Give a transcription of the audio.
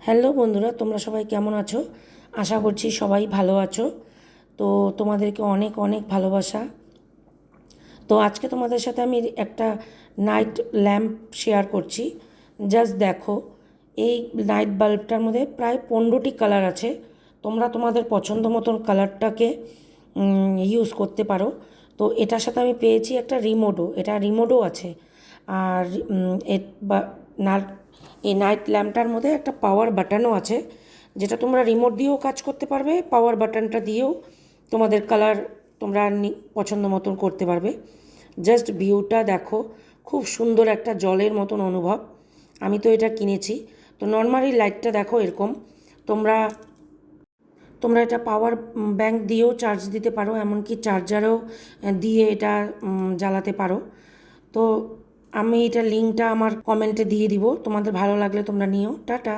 Hello বন্ধুরা, তোমরা সবাই কেমন আছো? আশা করছি সবাই ভালো আছো। তো তোমাদেরকে অনেক অনেক ভালোবাসা। তো আজকে তোমাদের সাথে আমি একটা নাইট ল্যাম্প শেয়ার করছি। জাস্ট দেখো, এই নাইট বাল্বটার মধ্যে প্রায় 15টি কালার আছে। তোমরা তোমাদের পছন্দ মতন কালারটাকে ইউজ করতে পারো। তো এটার সাথে আমি পেয়েছি একটা রিমোটও, এটা রিমোটও আছে। আর না এই নাইট ল্যাম্পটার মধ্যে একটা পাওয়ার বাটনও আছে, যেটা তোমরা রিমোট দিয়েও কাজ করতে পারবে, পাওয়ার বাটনটা দিয়েও তোমাদের কালার তোমরা পছন্দ মতন করতে পারবে। জাস্ট ভিউটা দেখো, খুব সুন্দর একটা জলের মতন অনুভব। আমি তো এটা কিনেছি। তো নর্মালি লাইটটা দেখো এরকম। তোমরা তোমরা এটা পাওয়ার ব্যাংক দিয়েও চার্জ দিতে পারো, এমনকি চার্জারও দিয়ে এটা জ্বালাতে পারো। তো আমি এটা লিঙ্কটা আমার কমেন্টে দিয়ে দিব, তোমাদের ভালো লাগলে তোমরা নিও। টাটা।